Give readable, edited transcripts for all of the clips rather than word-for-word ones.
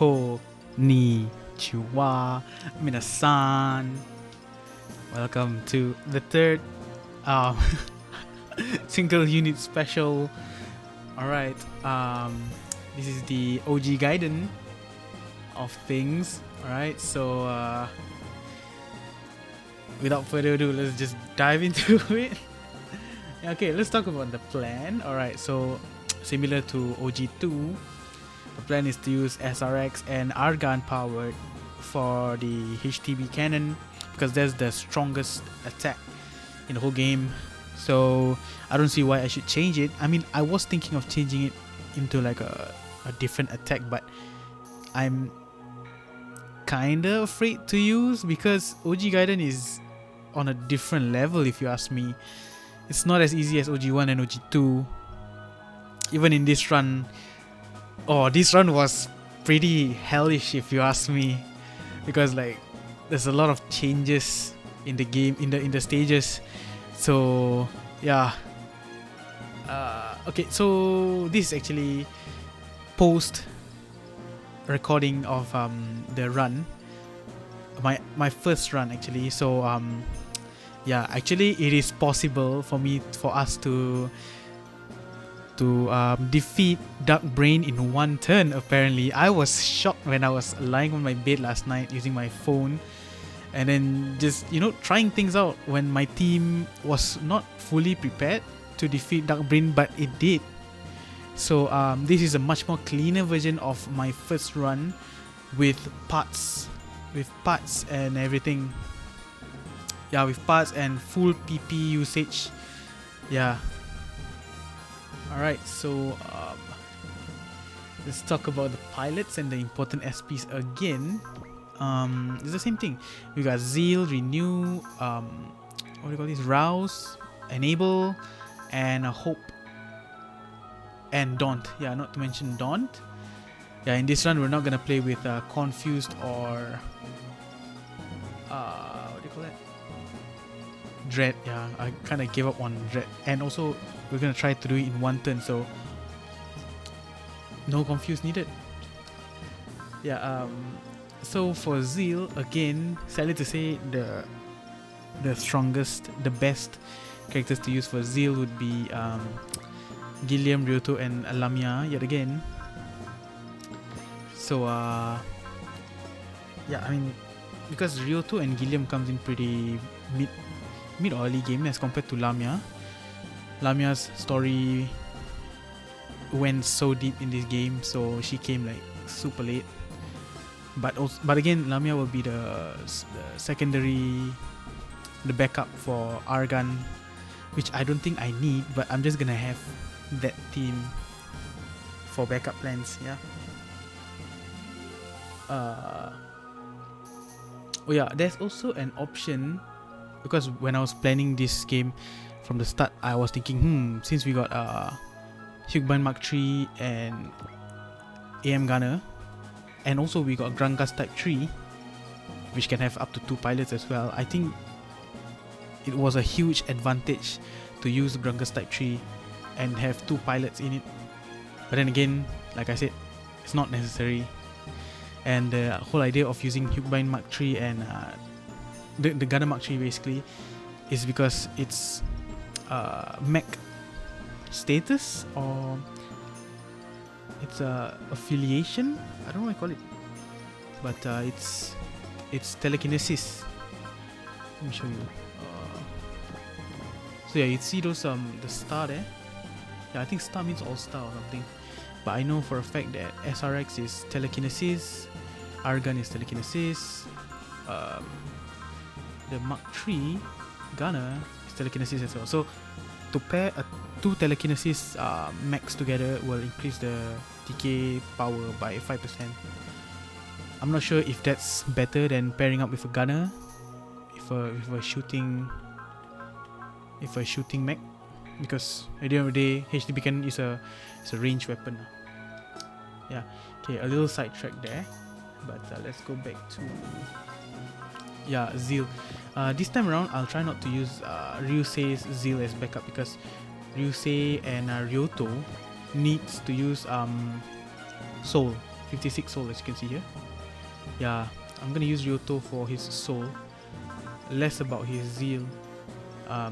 Konnichiwa, minasan. Welcome to the third um, single unit special. Alright, this is the OG Gaiden of things. Alright, so without further ado, let's just dive into it. Okay, let's talk about the plan. Alright, so similar to OG2, the plan is to use SRX and Argan powered for the HTB cannon because that's the strongest attack in the whole game. So I don't see why I should change it. I mean, I was thinking of changing it into like a different attack, but I'm kinda afraid to use because OG Gaiden is on a different level if you ask me. It's not as easy as OG1 and OG2. Even in this run, this run was pretty hellish if you ask me, because like there's a lot of changes in the game, in the stages. So yeah, okay, so this is actually post recording of the run, my first run actually. So yeah, actually it is possible for us to defeat Dark Brain in one turn. Apparently I was shocked when I was lying on my bed last night using my phone and then just trying things out when my team was not fully prepared to defeat Dark Brain, but it did. So this is a much more cleaner version of my first run with parts and everything. Yeah, with parts and full PP usage. Yeah. Alright, so let's talk about the pilots and the important SPs again. It's the same thing. We got Zeal, Renew, what do you call this? Rouse, Enable, and Hope, and Daunt. Yeah, not to mention Daunt. Yeah, in this run we're not gonna play with Confused or what do you call that? Dread. Yeah, I kind of gave up on Dread, and also we're gonna try to do it in one turn, so no Confused needed. Yeah. So for Zeal, again, sadly to say, the strongest, the best characters to use for Zeal would be Gilliam, Ryoto, and Lamia yet again. So yeah, I mean, because Ryoto and Gilliam comes in pretty mid or early game as compared to Lamia. Lamia's story went so deep in this game, so she came like super late. But again, Lamia will be the secondary, the backup for Argan, which I don't think I need, but I'm just gonna have that team for backup plans. Yeah. Oh yeah, there's also an option, because when I was planning this game from the start, I was thinking, since we got Hugbine Mark III and AM Gunner, and also we got Grungas Type 3, which can have up to 2 pilots as well, I think it was a huge advantage to use Grungas Type 3 and have 2 pilots in it. But then again, like I said, it's not necessary. And the whole idea of using Hugbine Mark III and the Gunner Mark III basically is because it's mech status, or it's affiliation, I don't know what I call it, but it's telekinesis. Let me show you. So yeah, you see those the star there. Yeah, I think star means all star or something, but I know for a fact that SRX is telekinesis, Argan is telekinesis, the Mark III Gunner is telekinesis as well. So to pair 2 telekinesis mechs together will increase the TK power by 5%. I'm not sure if that's better than pairing up with a gunner, with a shooting mech, because at the end of the day, HTB cannon is a range weapon. Yeah. Okay, a little sidetrack there, but let's go back to Zeal. This time around, I'll try not to use Ryusei's Zeal as backup, because Ryusei and Ryoto needs to use Soul 56 soul, as you can see here. Yeah, I'm gonna use Ryoto for his soul, less about his zeal.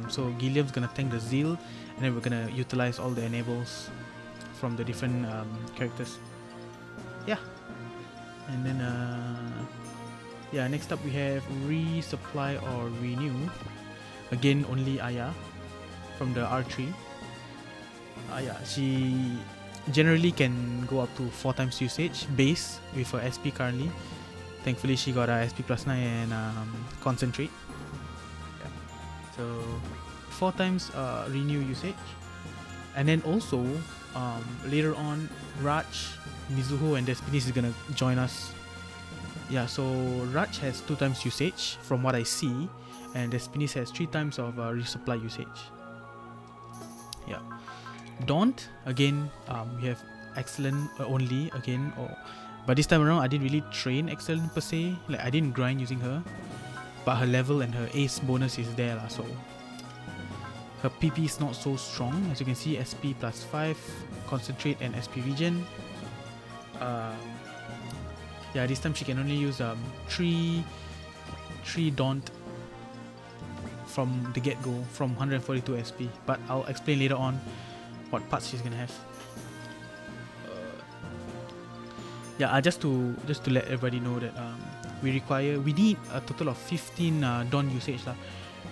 So Gilliam's gonna tank the zeal, and then we're gonna utilize all the enables from the different characters. Yeah, and then yeah, next up we have resupply or renew. Again, only Aya from the R3. Yeah, she generally can go up to 4 times usage base with her SP currently. Thankfully, she got a SP plus 9 and concentrate. Yeah. So 4 times renew usage, and then also later on, Raj, Mizuho, and Despinis is gonna join us. Yeah, so Raj has 2 times usage from what I see, and Despinis has 3 times of resupply usage. Yeah. Daunt, again, we have excellent only again, but this time around I didn't really train excellent per se, like I didn't grind using her, but her level and her ace bonus is there lah, so her PP is not so strong. As you can see, SP plus 5, concentrate and SP regen. Yeah, this time she can only use 3 Daunt from the get-go from 142 SP, but I'll explain later on what parts she's gonna have. Yeah, just to let everybody know that we need a total of 15 Dawn usage lah,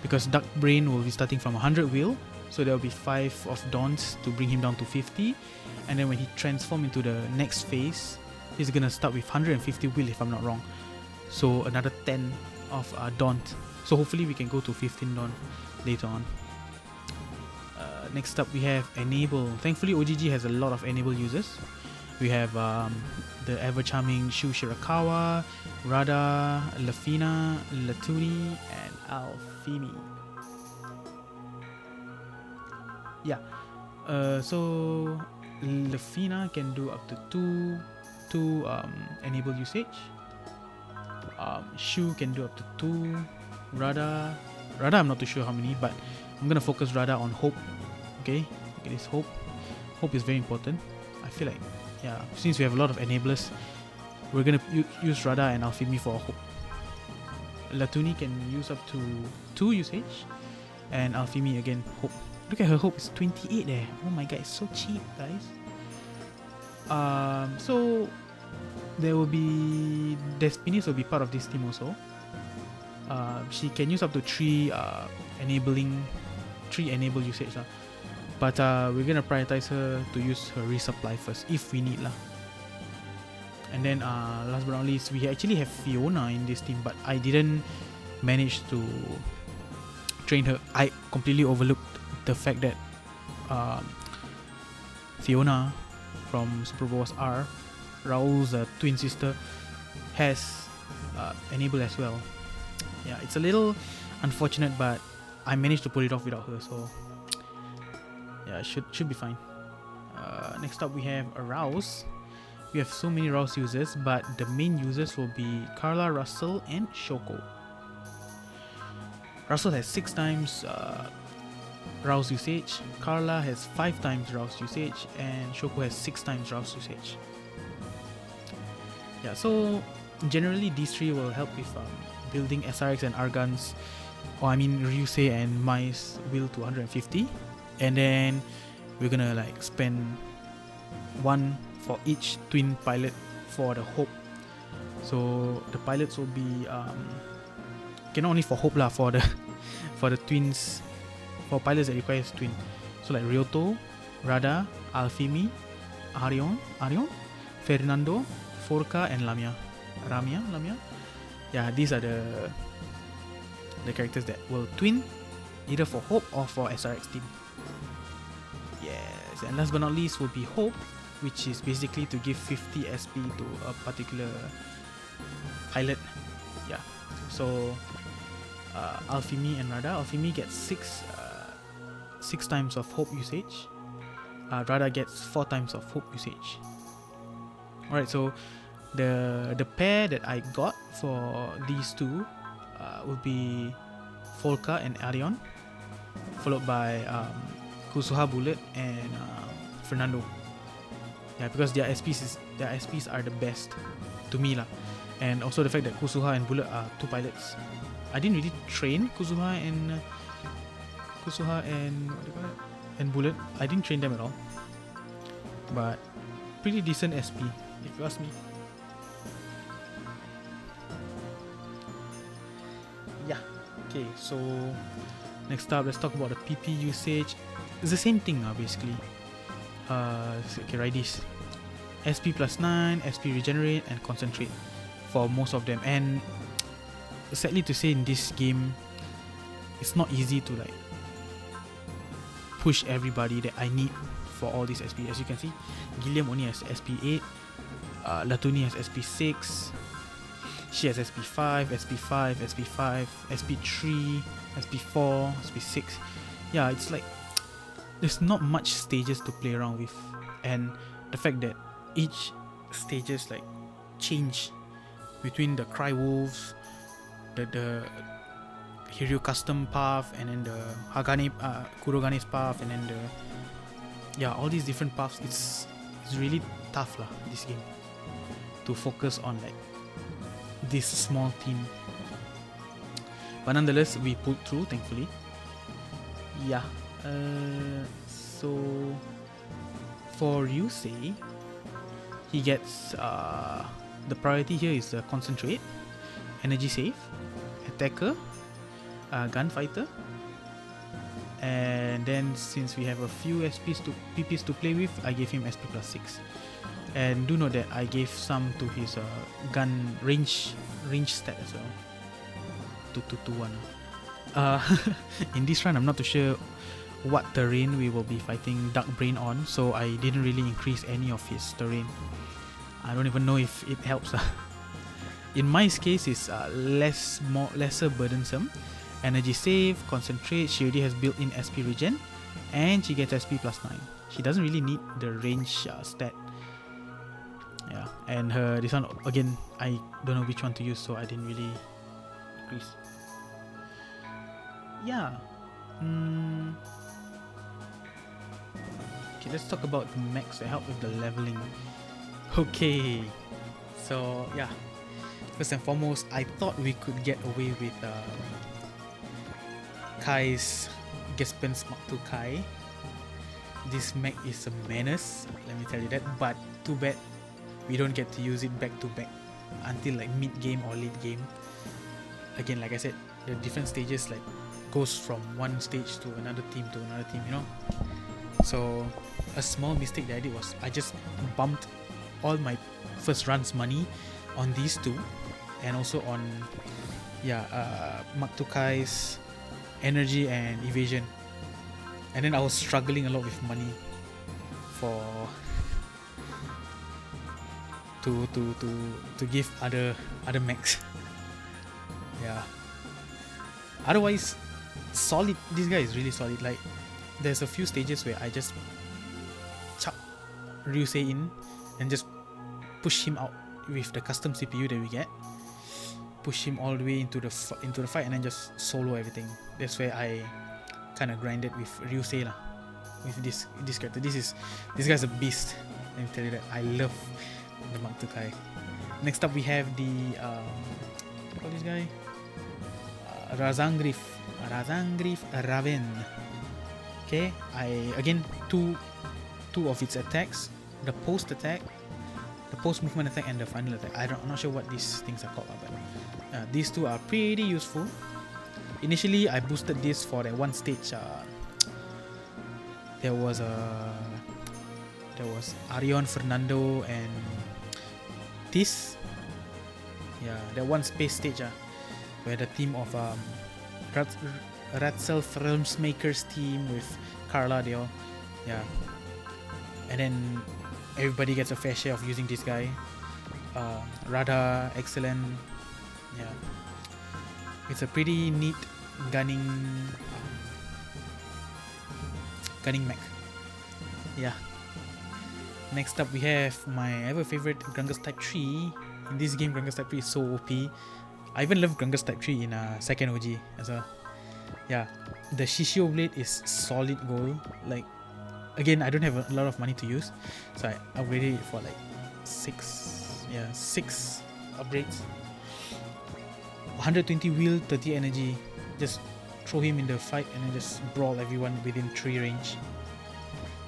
because Dark Brain will be starting from 100 will, so there will be 5 of Dawns to bring him down to 50, and then when he transforms into the next phase, he's gonna start with 150 will if I'm not wrong, so another 10 of Dawn, so hopefully we can go to 15 Dawn later on. Next up we have Enable. Thankfully OGG has a lot of Enable users. We have the ever charming Shu Shirakawa, Rada, Lafina, Latuni, and Alfimi. Yeah, so Lafina can do up to 2 Enable usage. Shu can do up to 2. Rada I'm not too sure how many, but I'm gonna focus Rada on Hope. Okay, look at this Hope. Hope is very important. I feel like, yeah, since we have a lot of enablers, we're gonna use Rada and Alfimi for Hope. Latuni can use up to 2 usage, and Alfimi again Hope. Look at her Hope, it's 28 there. Oh my god, it's so cheap, guys. So there will be Despinis will be part of this team also. She can use up to 3 enable usage lah. But we're gonna prioritize her to use her resupply first if we need lah. And then last but not least, we actually have Fiona in this team, but I didn't manage to train her. I completely overlooked the fact that Fiona from Super Boss R, Raul's twin sister, has Enable as well. Yeah, it's a little unfortunate, but I managed to pull it off without her, so yeah, should be fine. Next up we have Arouse. We have so many Rouse users, but the main users will be Carla, Russell, and Shoko. Russell has 6 times Rouse usage, Carla has 5 times Rouse usage, and Shoko has 6 times Rouse usage. Yeah, so generally these 3 will help with building SRX and Argans, or I mean Ryusei and Mai's will to 150, and then we're gonna like spend 1 for each twin pilot for the Hope. So the pilots will be not only for Hope lah, for the twins, for pilots that requires twin. So like Ryoto, Rada, Alfimi, Arion, Fernando, Forka, and Lamia. Yeah, these are the characters that will twin either for Hope or for SRX team. Yes, and last but not least will be Hope, which is basically to give 50 SP to a particular pilot. Yeah, so Alfimi and Rada. Alfimi gets 6 times of Hope usage. Rada gets 4 times of Hope usage. Alright, so the pair that I got for these 2 will be Folka and Arion, followed by Kusuha Bullet and Fernando. Yeah, because their SPs are the best to me lah. And also the fact that Kusuha and Bullet are two pilots. I didn't really train Kusuha and what do you call it? And Bullet. I didn't train them at all. But pretty decent SP, if you ask me. Yeah. Okay, so next up, let's talk about the PP usage. It's the same thing basically. Okay, right, this SP plus 9, SP regenerate, and concentrate for most of them. And sadly to say, in this game, it's not easy to like push everybody that I need for all these SP. As you can see, Gilliam only has SP 8, Latuni has SP 6, she has SP 5, SP 5, SP 5, SP 3, SP 4, SP 6. Yeah, it's like there's not much stages to play around with, and the fact that each stages like change between the Cry Wolves, the Hiryu custom path, and then the Hagane Kurogane's path, and then the all these different paths. It's really tough lah, this game, to focus on like this small team. But nonetheless, we pulled through, thankfully. Yeah. So for Ryusei, he gets the priority here is the concentrate, energy save, attacker, gunfighter, and then since we have a few PPs to play with, I gave him SP plus 6. And do note that I gave some to his gun range stat as well. 221. In this run, I'm not too sure what terrain we will be fighting Dark Brain on, so I didn't really increase any of his terrain. I don't even know if it helps. In my case, it's lesser burdensome. Energy save, concentrate. She already has built-in SP regen, and she gets SP plus 9. She doesn't really need the range stat. Yeah, and her this one again, I don't know which one to use, so I didn't really increase. Yeah. Okay, let's talk about the mechs that help with the leveling. Okay, so yeah, first and foremost, I thought we could get away with Kai's Gespen's Mark II Kai. This mech is a menace, let me tell you that, but too bad we don't get to use it back to back until like mid game or late game. Again, like I said, the different stages like goes from one stage to another team, you know. So a small mistake that I did was I just bumped all my first run's money on these two, and also on Mark II Kai's energy and evasion, and then I was struggling a lot with money for to give other mechs. Yeah. Otherwise, solid. This guy is really solid. Like, there's a few stages where I just chuck Ryusei in and just push him out with the custom CPU that we get. Push him all the way into the fight, and then just solo everything. That's where I kind of grinded with Ryusei lah. With this character, this guy's a beast. Let me tell you that. I love the Mark II Kai. Next up, we have the what do you call this guy? Razangrif Raven. Okay, I again two of its attacks, the post attack, the post movement attack, and the final attack. I'm not sure what these things are called, but these two are pretty useful. Initially, I boosted this for that one stage. There was Arion, Fernando, and this. Yeah, that one space stage. Where the team of Ratzel Realmsmaker's team with Carla, they all, yeah, and then everybody gets a fair share of using this guy. Radha, excellent, yeah. It's a pretty neat gunning mech. Yeah. Next up, we have my ever favorite Grungus Type 3. In this game, Grungus Type 3 is so OP. I even love Grungus Type 3 in second OG as well. Yeah, the Shishio blade is solid gold. Like, again, I don't have a lot of money to use, so I upgraded it for like 6 upgrades. 120 wheel, 30 energy. Just throw him in the fight and then just brawl everyone within 3 range.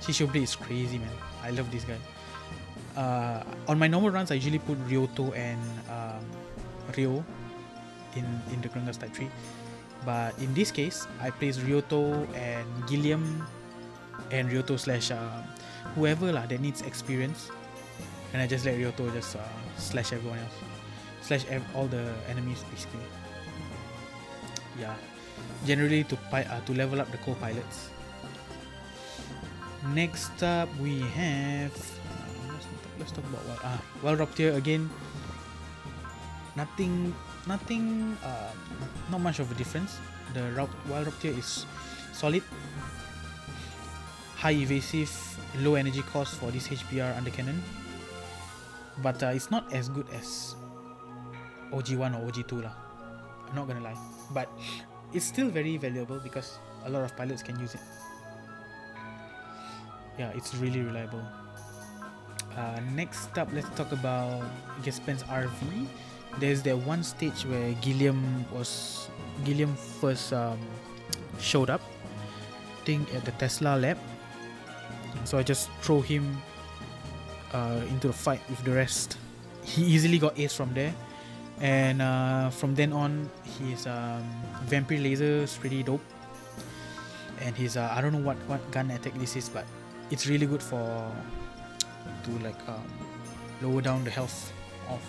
Shisho Blade is crazy, man. I love this guy. On my normal runs, I usually put Ryoto and Ryo in the Grangas type tree. But in this case, I place Ryoto and Gilliam and Ryoto slash whoever lah that needs experience, and I just let Ryoto just slash everyone else, slash all the enemies basically. Yeah, generally to level up the co-pilots. Next up we have let's talk about Wild Raptor again. Nothing, not much of a difference. The Wild Raptor is solid, high evasive, low energy cost for this HPR undercannon, but it's not as good as OG1 or OG2 lah. I'm not gonna lie, but it's still very valuable because a lot of pilots can use it. Yeah, it's really reliable. Next up, let's talk about Gaspen's RV. There's that one stage where Gilliam first showed up, I think at the Tesla lab. So I just throw him into the fight with the rest. He easily got ace from there, and from then on his vampire laser is pretty dope, and his I don't know what gun attack this is, but it's really good to like lower down the health of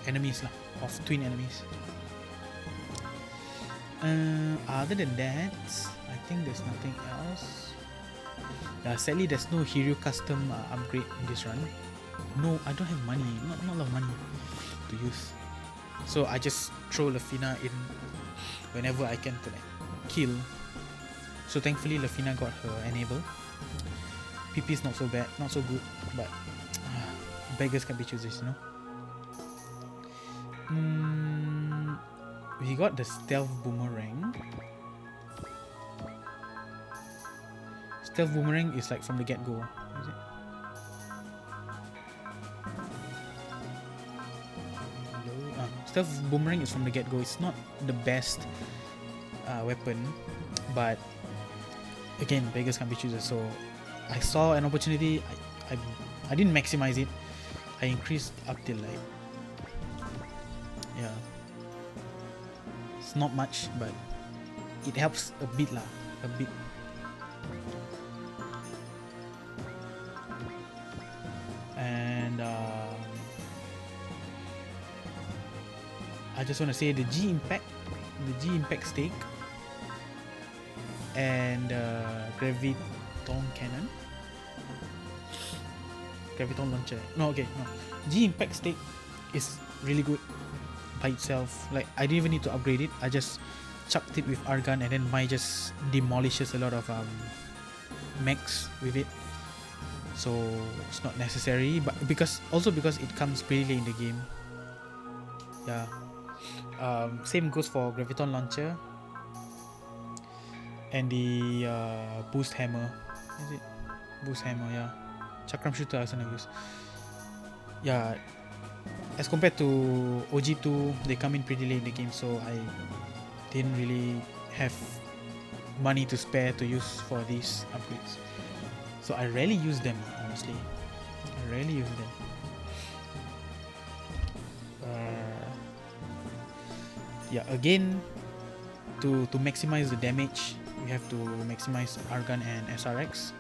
enemies lah, of twin enemies. Other than that, I think there's nothing else. Sadly, there's no hero custom upgrade in this run. No, I don't have money. Not a lot of money to use. So I just throw Lafina in whenever I can to like kill. So thankfully Lafina got her enable. PP is not so bad, not so good, but beggars can be choosers, you know. We got the stealth boomerang. Stealth boomerang is like from the get-go, is it? Stealth boomerang is from the get-go. It's not the best weapon, but again, beggars can't be choosers. So I saw an opportunity. I didn't maximize it. I increased up till like, yeah, it's not much, but it helps a bit lah, a bit. And I just want to say the G impact stake and graviton cannon, graviton launcher. No, G impact stake is really good by itself. Like I didn't even need to upgrade it. I just chucked it with Argan, and then Mai just demolishes a lot of mechs with it. So it's not necessary, but because it comes pretty late in the game. Yeah. Same goes for graviton launcher and the boost hammer. Is it boost hammer? Yeah. Chakram shooter I was gonna use. Yeah. As compared to OG2, they come in pretty late in the game, so I didn't really have money to spare to use for these upgrades. So I rarely use them, honestly. I rarely use them. Yeah, again, to maximize the damage, we have to maximize Argan and SRX.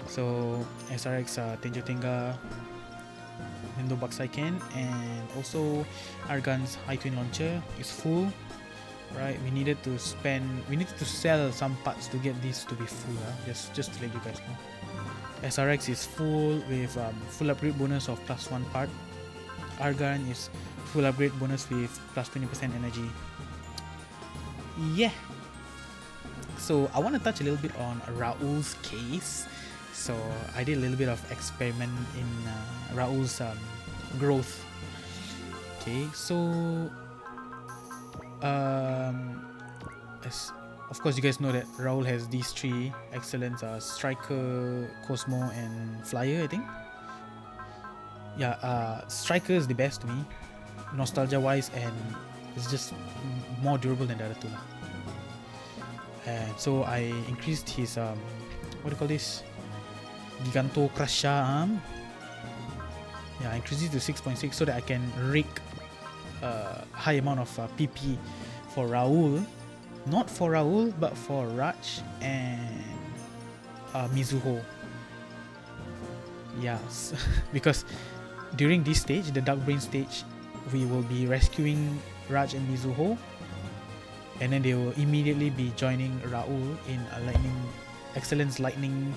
So SRX Tenjo Tenga, Nendo Baksaiken, and also Argan's High Twin Launcher is full. Right, we needed to sell some parts to get this to be full. Just to let you guys know. SRX is full with full upgrade bonus of +1 part. Argan is full upgrade bonus with +20% energy. Yeah. So I want to touch a little bit on Raul's case. So I did a little bit of experiment in Raul's growth. Okay, so of course, you guys know that Raul has these three excellence: Striker, Cosmo, and Flyer. I think. Yeah, Striker is the best to me, nostalgia-wise, and it's just more durable than the other two. And so I increased his what do you call this? Giganto Crusher arm. Yeah, I increased it to 6.6 so that I can rig high amount of PP for Raul. Not for Raul, but for Raj and Mizuho. Yes, because during this stage, the Dark Brain stage, we will be rescuing Raj and Mizuho, and then they will immediately be joining Raul in Excellence Lightning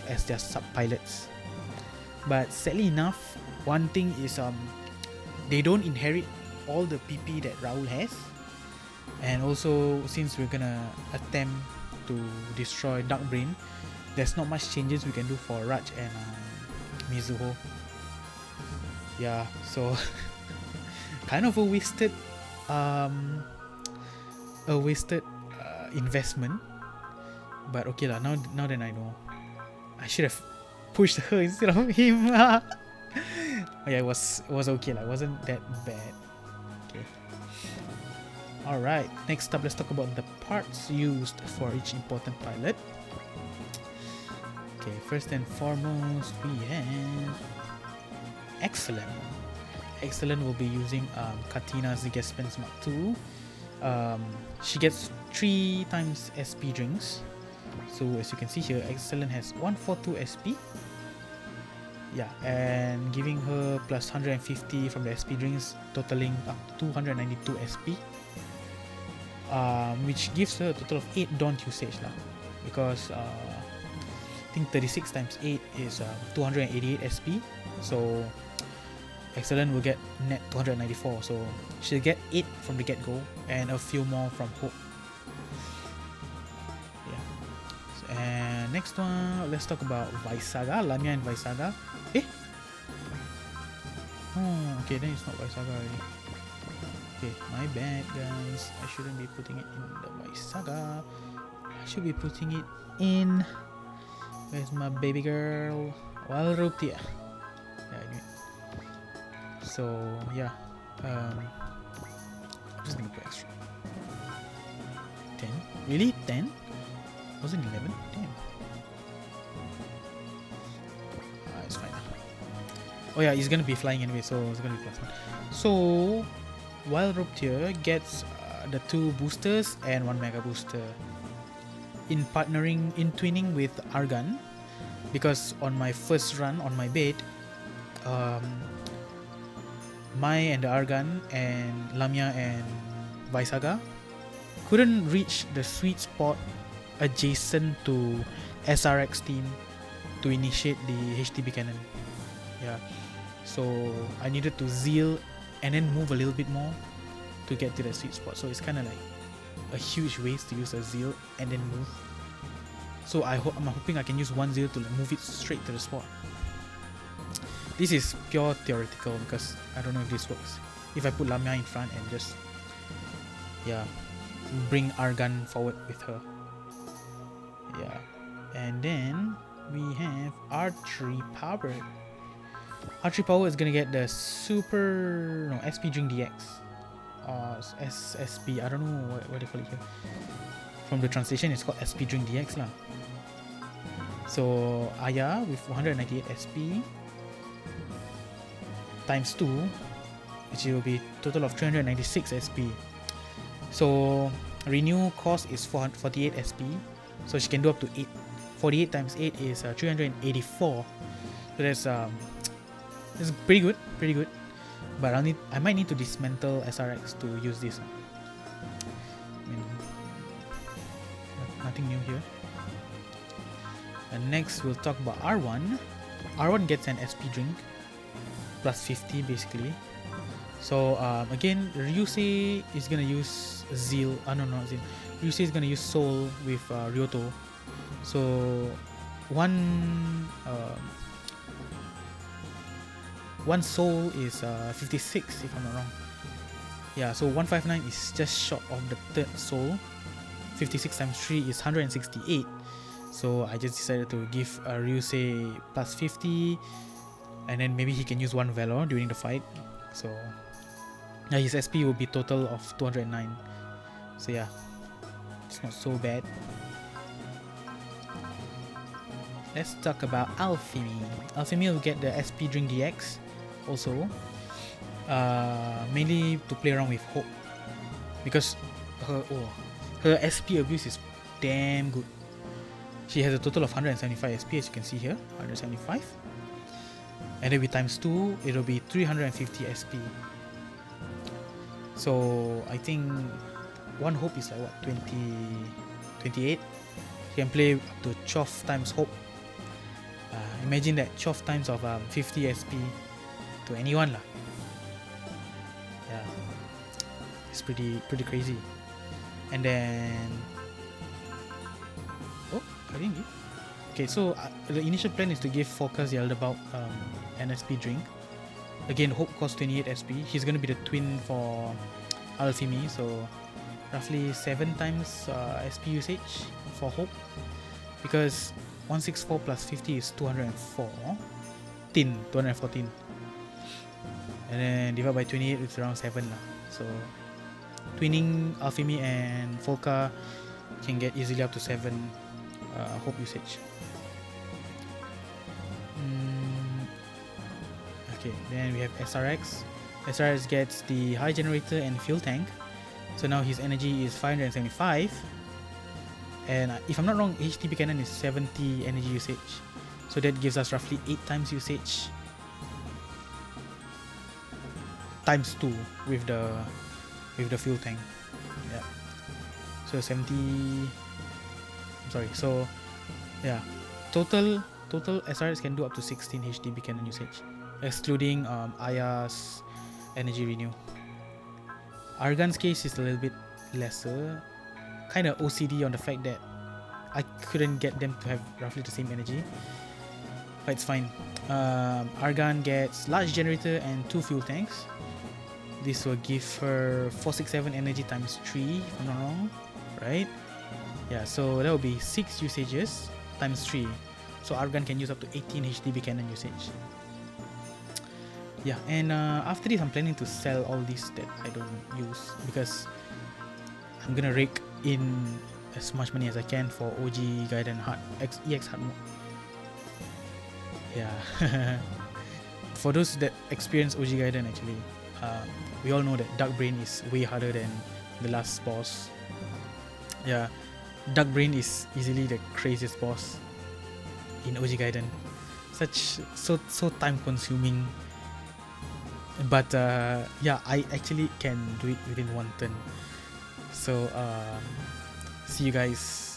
as their sub-pilots. But sadly enough, one thing is they don't inherit all the PP that Raul has. And also, since we're gonna attempt to destroy Dark Brain, there's not much changes we can do for Raj and Mizuho. Yeah, so kind of a wasted investment. But okay lah, now that I know, I should have pushed her instead of him. Oh, yeah, it was okay lah, it wasn't that bad. Okay. Alright, next up, let's talk about the parts used for each important pilot. Okay, first and foremost, we have Excellent. Excellent will be using Katina Zigaspens Mark II. She gets 3 times SP drinks. So as you can see here, Excellent has 142 SP. Yeah, and giving her plus 150 from the SP drinks, totaling up to 292 SP. Which gives her a total of 8 Daunt usage lah. Because I think 36 times 8 is 288 SP. So Excellent will get net 294. So she'll get 8 from the get-go and a few more from Hope. Yeah. So, and next one, let's talk about Vaisaga, Lamia and Vaisaga. Oh, okay, then it's not Vaisaga already. Okay, my bad guys. I shouldn't be putting it in the Vaisaga. I should be putting it in. Where's my baby girl? Walrutia. Yeah, I knew it. So yeah, I'm just gonna put extra. 10? Really? 10? Wasn't 11? Damn. It's fine. Oh yeah, he's gonna be flying anyway, so it's gonna be plus 1. So Wild Rupture gets the 2 boosters and 1 mega booster in twinning with Argan, because on my first run on my bed, Mai and the Argan and Lamia and Vaisaga couldn't reach the sweet spot adjacent to SRX team to initiate the HTB cannon. Yeah, so I needed to zeal and then move a little bit more to get to the sweet spot. So it's kind of like a huge waste to use a zeal and then move. So I'm hoping I can use 1 zeal to move it straight to the spot. This is pure theoretical because I don't know if this works. If I put Lamia in front and just bring Argan forward with her. Yeah. And then we have Archery Power. Archery Power is gonna get the SP Drink DX. SSP, I don't know what they call it here. From the translation, it's called SP Drink DX lah. So Aya with 198 SP times 2, which will be total of 396 SP. So renew cost is 448 SP, so she can do up to 8. 48 times 8 is 384. So that's pretty good. But I might need to dismantle SRX to use this. I mean, nothing new here. And next we'll talk about R1. R1 gets an SP drink plus 50 basically. So again, Ryusei is gonna use Zeal. Not Zeal. Ryusei is gonna use Soul with Ryoto. So one Soul is 56 if I'm not wrong. Yeah, so 159 is just short of the 3rd Soul 56 times 3 is 168. So I just decided to give Ryusei plus 50, and then maybe he can use one Valor during the fight. So yeah, his SP will be total of 209. So yeah, it's not so bad. Let's talk about Alfimi. Alfimi will get the SP Drink DX also, mainly to play around with Hope, because her SP abuse is damn good. She has a total of 175 SP, as you can see here, 175. And then with times 2, it'll be 350 SP. So I think one Hope is like what, 28? You can play up to 12 times Hope. Imagine that 12 times of 50 SP to anyone lah. Yeah, it's pretty crazy. And then I didn't give. Okay, so the initial plan is to give Focus the Elderbout an SP drink. Again, Hope costs 28 SP. He's gonna be the twin for Alfimi, so roughly 7 times SP usage for Hope, because 164 plus 50 is 214, and then divide by 28, it's around 7 lah. So twinning Alfimi and Folka can get easily up to 7 Hope usage. Okay, then we have SRX. SRX gets the high generator and fuel tank. So now his energy is 575. And if I'm not wrong, HTB cannon is 70 energy usage. So that gives us roughly 8 times usage. Times 2 with the fuel tank. Yeah. So 70. Sorry, so yeah, total SRS can do up to 16 HDB cannon usage, excluding Aya's energy renew. Argan's case is a little bit lesser, kind of OCD on the fact that I couldn't get them to have roughly the same energy, but it's fine. Argan gets large generator and 2 fuel tanks. This will give her 467 energy times 3 if I'm not wrong, right? Yeah, so that will be 6 usages times 3. So Argan can use up to 18 HDB cannon usage. Yeah, and after this I'm planning to sell all these that I don't use, because I'm gonna rake in as much money as I can for OG Gaiden hard EX hard mode. Yeah. For those that experience OG Gaiden, actually, we all know that Dark Brain is way harder than the last boss. Yeah, Dark Brain is easily the craziest boss in OG Gaiden. So time consuming. But yeah, I actually can do it within one turn. So see you guys